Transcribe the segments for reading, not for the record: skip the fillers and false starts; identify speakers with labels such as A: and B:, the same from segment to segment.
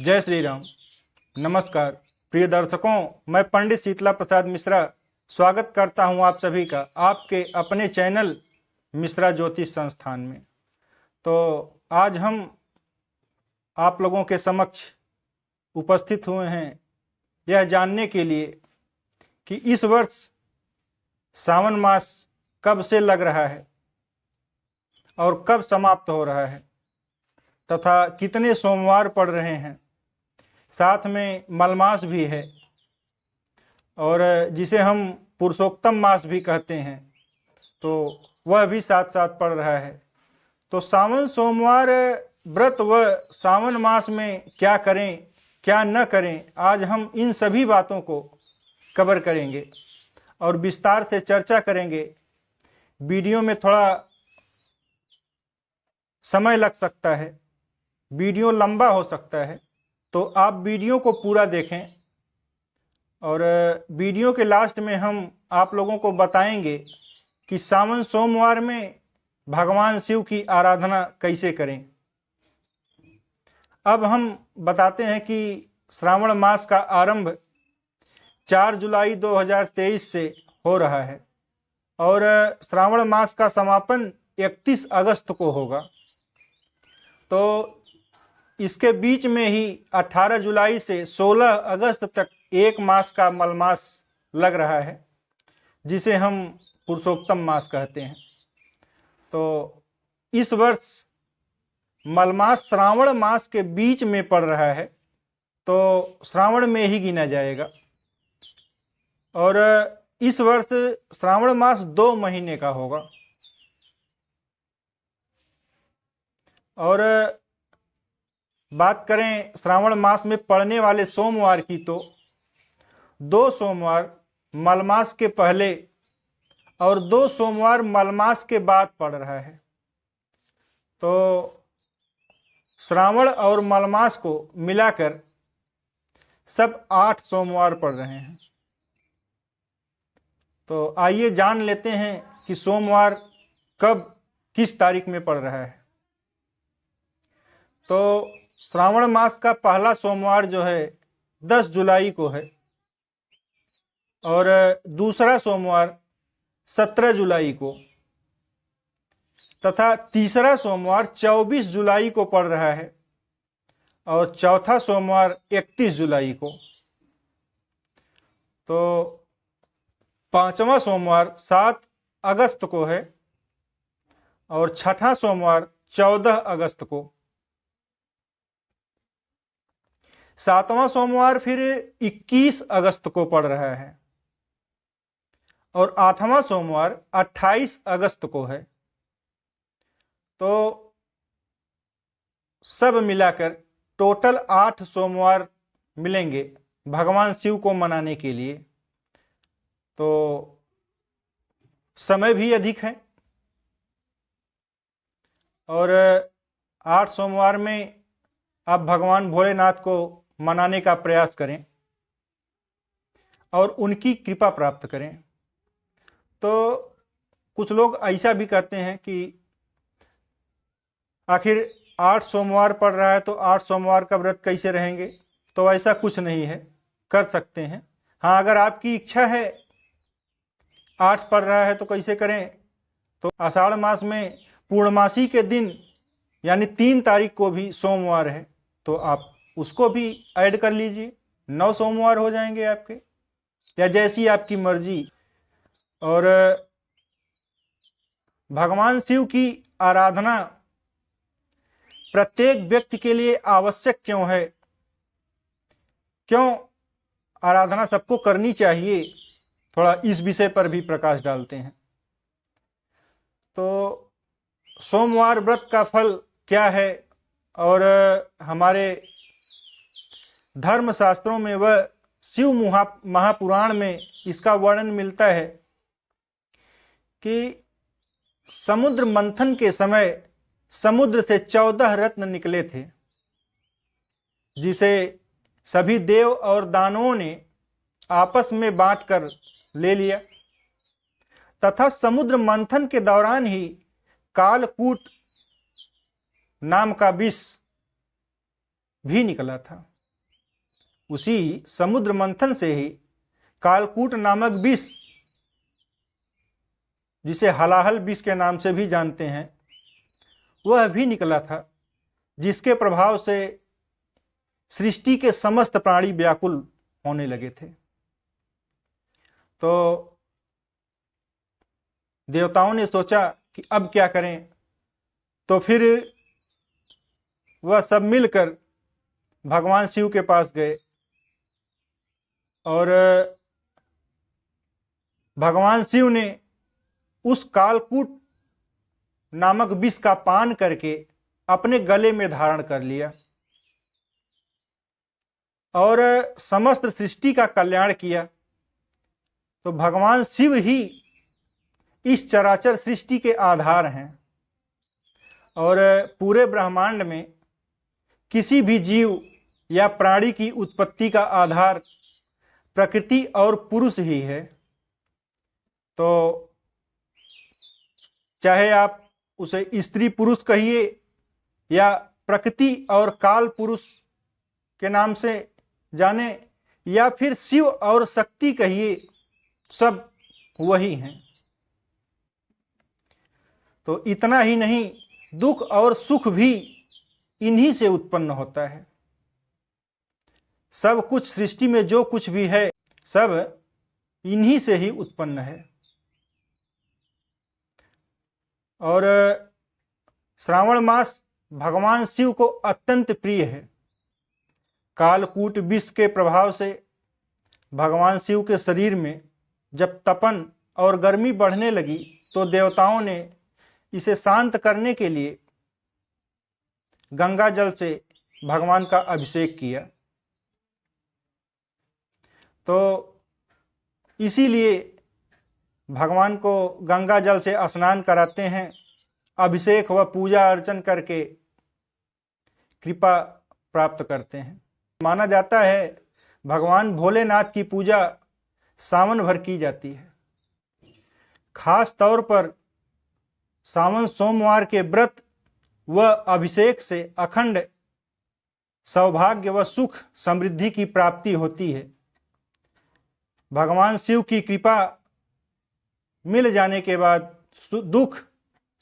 A: जय श्री राम। नमस्कार प्रिय दर्शकों, मैं पंडित शीतला प्रसाद मिश्रा स्वागत करता हूं आप सभी का आपके अपने चैनल मिश्रा ज्योतिष संस्थान में। तो आज हम आप लोगों के समक्ष उपस्थित हुए हैं यह जानने के लिए कि इस वर्ष सावन मास कब से लग रहा है और कब समाप्त हो रहा है तथा कितने सोमवार पड़ रहे हैं। साथ में मलमास भी है और जिसे हम पुरुषोत्तम मास भी कहते हैं, तो वह भी साथ साथ पड़ रहा है। तो सावन सोमवार व्रत व सावन मास में क्या करें क्या न करें, आज हम इन सभी बातों को कवर करेंगे और विस्तार से चर्चा करेंगे। वीडियो में थोड़ा समय लग सकता है, वीडियो लंबा हो सकता है, तो आप वीडियो को पूरा देखें और वीडियो के लास्ट में हम आप लोगों को बताएंगे कि सावन सोमवार में भगवान शिव की आराधना कैसे करें। अब हम बताते हैं कि श्रावण मास का आरंभ 4 जुलाई 2023 से हो रहा है और श्रावण मास का समापन 31 अगस्त को होगा। तो इसके बीच में ही 18 जुलाई से 16 अगस्त तक एक मास का मलमास लग रहा है, जिसे हम पुरुषोत्तम मास कहते हैं। तो इस वर्ष मलमास श्रावण मास के बीच में पड़ रहा है, तो श्रावण में ही गिना जाएगा। और इस वर्ष श्रावण मास 2 महीने का होगा। और बात करें श्रावण मास में पड़ने वाले सोमवार की, तो 2 सोमवार मलमास के पहले और 2 सोमवार मलमास के बाद पड़ रहा है। तो श्रावण और मलमास को मिलाकर सब 8 सोमवार पड़ रहे हैं। तो आइए जान लेते हैं कि सोमवार कब किस तारीख में पड़ रहा है। तो श्रावण मास का पहला सोमवार जो है 10 जुलाई को है और दूसरा सोमवार 17 जुलाई को तथा तीसरा सोमवार 24 जुलाई को पड़ रहा है और चौथा सोमवार 31 जुलाई को। तो पांचवा सोमवार 7 अगस्त को है और छठा सोमवार 14 अगस्त को। सातवां सोमवार फिर 21 अगस्त को पड़ रहा है और 8वां सोमवार 28 अगस्त को है। तो सब मिलाकर टोटल 8 सोमवार मिलेंगे भगवान शिव को मनाने के लिए। तो समय भी अधिक है और 8 सोमवार में आप भगवान भोलेनाथ को मनाने का प्रयास करें और उनकी कृपा प्राप्त करें। तो कुछ लोग ऐसा भी कहते हैं कि आखिर 8 सोमवार पड़ रहा है तो 8 सोमवार का व्रत कैसे रहेंगे। तो ऐसा कुछ नहीं है, कर सकते हैं। हाँ, अगर आपकी इच्छा है 8 पड़ रहा है तो कैसे करें, तो आषाढ़ मास में पूर्णमासी के दिन यानी 3 तारीख को भी सोमवार है, तो आप उसको भी ऐड कर लीजिए। 9 सोमवार हो जाएंगे आपके, या जैसी आपकी मर्जी। और भगवान शिव की आराधना प्रत्येक व्यक्ति के लिए आवश्यक क्यों है, क्यों आराधना सबको करनी चाहिए, थोड़ा इस विषय पर भी प्रकाश डालते हैं। तो सोमवार व्रत का फल क्या है और हमारे धर्मशास्त्रों में वह शिव महापुराण में इसका वर्णन मिलता है कि समुद्र मंथन के समय समुद्र से 14 रत्न निकले थे, जिसे सभी देव और दानवों ने आपस में बांटकर ले लिया तथा समुद्र मंथन के दौरान ही कालकूट नाम का विष भी निकला था। उसी समुद्र मंथन से ही कालकूट नामक विष, जिसे हलाहल विष के नाम से भी जानते हैं, वह भी निकला था, जिसके प्रभाव से सृष्टि के समस्त प्राणी व्याकुल होने लगे थे। तो देवताओं ने सोचा कि अब क्या करें, तो फिर वह सब मिलकर भगवान शिव के पास गए और भगवान शिव ने उस कालकूट नामक विष का पान करके अपने गले में धारण कर लिया और समस्त सृष्टि का कल्याण किया। तो भगवान शिव ही इस चराचर सृष्टि के आधार हैं और पूरे ब्रह्मांड में किसी भी जीव या प्राणी की उत्पत्ति का आधार प्रकृति और पुरुष ही है। तो चाहे आप उसे स्त्री पुरुष कहिए या प्रकृति और काल पुरुष के नाम से जाने, या फिर शिव और शक्ति कहिए, सब वही हैं। तो इतना ही नहीं, दुख और सुख भी इन्हीं से उत्पन्न होता है। सब कुछ सृष्टि में जो कुछ भी है सब इन्हीं से ही उत्पन्न है। और श्रावण मास भगवान शिव को अत्यंत प्रिय है। कालकूट विष के प्रभाव से भगवान शिव के शरीर में जब तपन और गर्मी बढ़ने लगी तो देवताओं ने इसे शांत करने के लिए गंगा जल से भगवान का अभिषेक किया। तो इसीलिए भगवान को गंगा जल से स्नान कराते हैं, अभिषेक व पूजा अर्चन करके कृपा प्राप्त करते हैं। माना जाता है भगवान भोलेनाथ की पूजा सावन भर की जाती है। खास तौर पर सावन सोमवार के व्रत व अभिषेक से अखंड सौभाग्य व सुख समृद्धि की प्राप्ति होती है। भगवान शिव की कृपा मिल जाने के बाद दुख,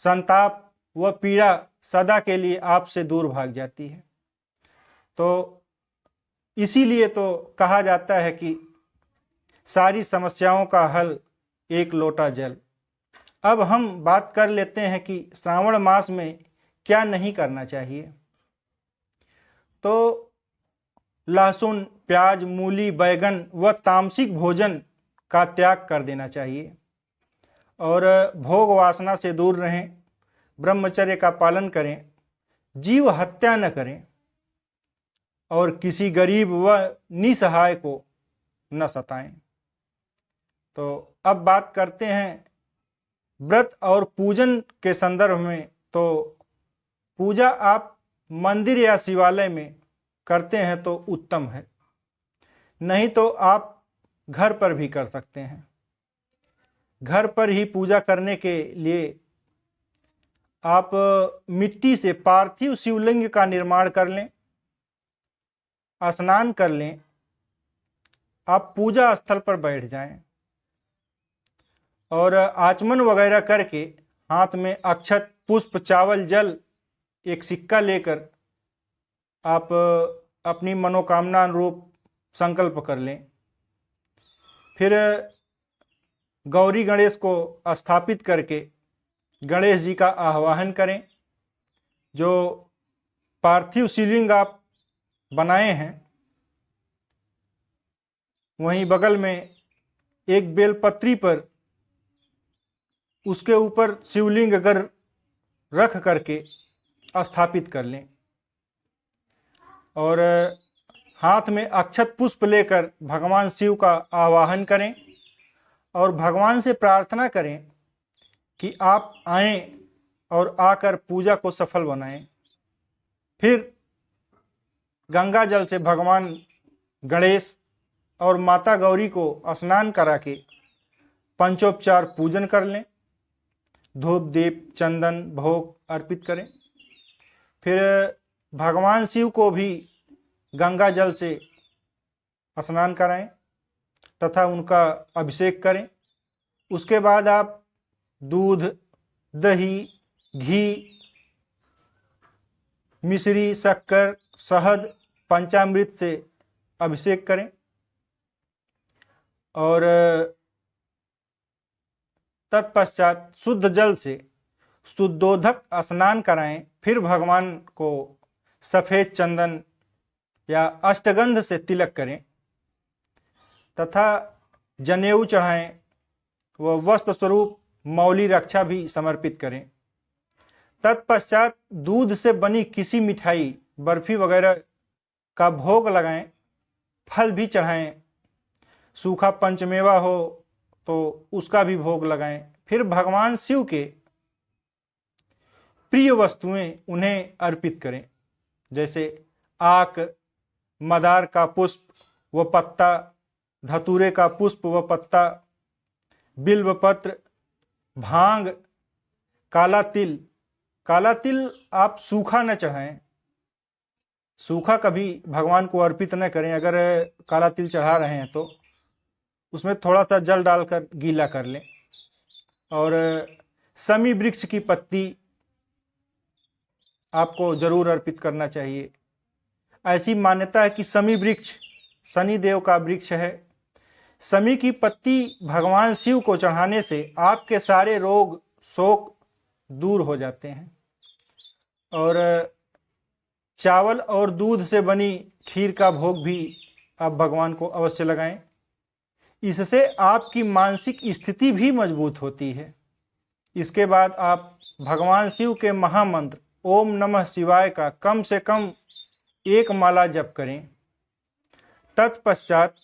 A: संताप व पीड़ा सदा के लिए आपसे दूर भाग जाती है। तो इसीलिए तो कहा जाता है कि सारी समस्याओं का हल एक लोटा जल। अब हम बात कर लेते हैं कि श्रावण मास में क्या नहीं करना चाहिए। तो लहसुन, प्याज, मूली, बैगन व तामसिक भोजन का त्याग कर देना चाहिए और भोग वासना से दूर रहें, ब्रह्मचर्य का पालन करें, जीव हत्या न करें और किसी गरीब व निसहाय को न सताएं। तो अब बात करते हैं व्रत और पूजन के संदर्भ में। तो पूजा आप मंदिर या शिवालय में करते हैं तो उत्तम है, नहीं तो आप घर पर भी कर सकते हैं। घर पर ही पूजा करने के लिए आप मिट्टी से पार्थिव शिवलिंग का निर्माण कर लें, स्नान कर लें, आप पूजा स्थल पर बैठ जाएं और आचमन वगैरह करके हाथ में अक्षत, पुष्प, चावल, जल, एक सिक्का लेकर आप अपनी मनोकामना अनुरूप संकल्प कर लें। फिर गौरी गणेश को स्थापित करके गणेश जी का आह्वान करें। जो पार्थिव शिवलिंग आप बनाए हैं वहीं बगल में एक बेलपत्री पर उसके ऊपर शिवलिंग अगर रख करके स्थापित कर लें और हाथ में अक्षत पुष्प लेकर भगवान शिव का आवाहन करें और भगवान से प्रार्थना करें कि आप आएं और आकर पूजा को सफल बनाएं। फिर गंगा जल से भगवान गणेश और माता गौरी को स्नान करा के पंचोपचार पूजन कर लें, धूप, दीप, चंदन, भोग अर्पित करें। फिर भगवान शिव को भी गंगा जल से स्नान कराएं तथा उनका अभिषेक करें। उसके बाद आप दूध, दही, घी, मिश्री, शक्कर, शहद, पंचामृत से अभिषेक करें और तत्पश्चात शुद्ध जल से शुद्धोदक स्नान कराएं। फिर भगवान को सफेद चंदन या अष्टगंध से तिलक करें तथा जनेऊ चढ़ाएं व वस्त्र स्वरूप मौली रक्षा भी समर्पित करें। तत्पश्चात दूध से बनी किसी मिठाई, बर्फी वगैरह का भोग लगाएं, फल भी चढ़ाएं। सूखा पंचमेवा हो तो उसका भी भोग लगाएं। फिर भगवान शिव के प्रिय वस्तुएं उन्हें अर्पित करें, जैसे आक, मदार का पुष्प व पत्ता, धतूरे का पुष्प व पत्ता, बिल्वपत्र, भांग, काला तिल। काला तिल आप सूखा न चढ़ाएं, सूखा कभी भगवान को अर्पित न करें। अगर काला तिल चढ़ा रहे हैं तो उसमें थोड़ा सा जल डालकर गीला कर लें। और शमी वृक्ष की पत्ती आपको जरूर अर्पित करना चाहिए। ऐसी मान्यता है कि शमी वृक्ष शनि देव का वृक्ष है। शमी की पत्ती भगवान शिव को चढ़ाने से आपके सारे रोग शोक दूर हो जाते हैं। और चावल और दूध से बनी खीर का भोग भी आप भगवान को अवश्य लगाएं। इससे आपकी मानसिक स्थिति भी मजबूत होती है। इसके बाद आप भगवान शिव के महामंत्र ओम नमः शिवाय का कम से कम 1 माला जप करें। तत्पश्चात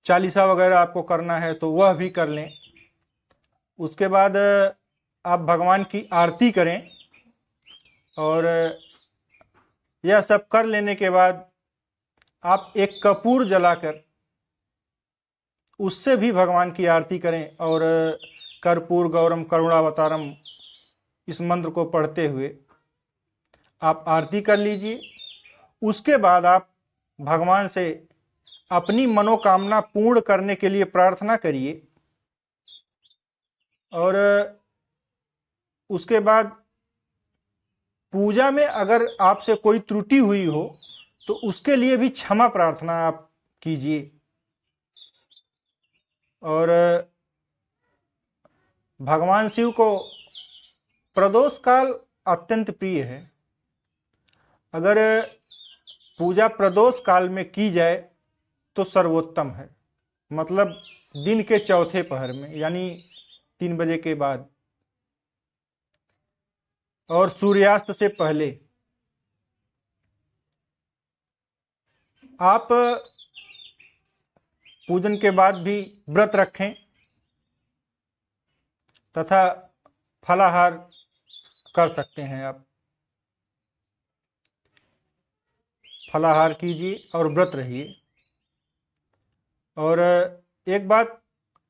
A: चालीसा वगैरह आपको करना है तो वह भी कर लें। उसके बाद आप भगवान की आरती करें और यह सब कर लेने के बाद आप एक कपूर जलाकर उससे भी भगवान की आरती करें और कर्पूर गौरम करुणावतारम इस मंत्र को पढ़ते हुए आप आरती कर लीजिए। उसके बाद आप भगवान से अपनी मनोकामना पूर्ण करने के लिए प्रार्थना करिए और उसके बाद पूजा में अगर आपसे कोई त्रुटि हुई हो तो उसके लिए भी क्षमा प्रार्थना आप कीजिए। और भगवान शिव को प्रदोष काल अत्यंत प्रिय है। अगर पूजा प्रदोष काल में की जाए तो सर्वोत्तम है, मतलब दिन के चौथे पहर में, यानी 3 बजे के बाद और सूर्यास्त से पहले। आप पूजन के बाद भी व्रत रखें तथा फलाहार कर सकते हैं। आप फलाहार कीजिए और व्रत रहिए। और एक बात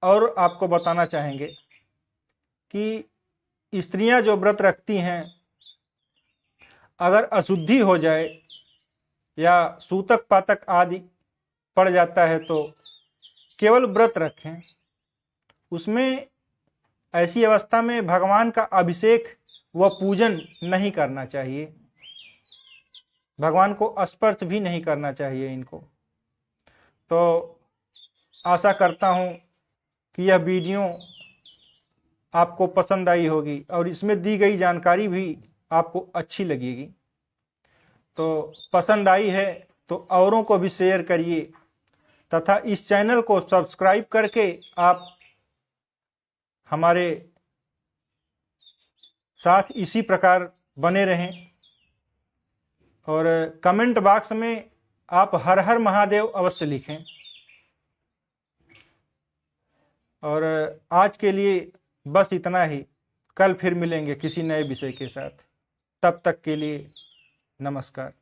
A: और आपको बताना चाहेंगे कि स्त्रियां जो व्रत रखती हैं, अगर अशुद्धि हो जाए या सूतक पातक आदि पड़ जाता है तो केवल व्रत रखें। उसमें ऐसी अवस्था में भगवान का अभिषेक व पूजन नहीं करना चाहिए, भगवान को स्पर्श भी नहीं करना चाहिए इनको। तो आशा करता हूं कि यह वीडियो आपको पसंद आई होगी और इसमें दी गई जानकारी भी आपको अच्छी लगेगी। तो पसंद आई है तो औरों को भी शेयर करिए तथा इस चैनल को सब्सक्राइब करके आप हमारे साथ इसी प्रकार बने रहें। और कमेंट बॉक्स में आप हर हर महादेव अवश्य लिखें। और आज के लिए बस इतना ही। कल फिर मिलेंगे किसी नए विषय के साथ। तब तक के लिए नमस्कार।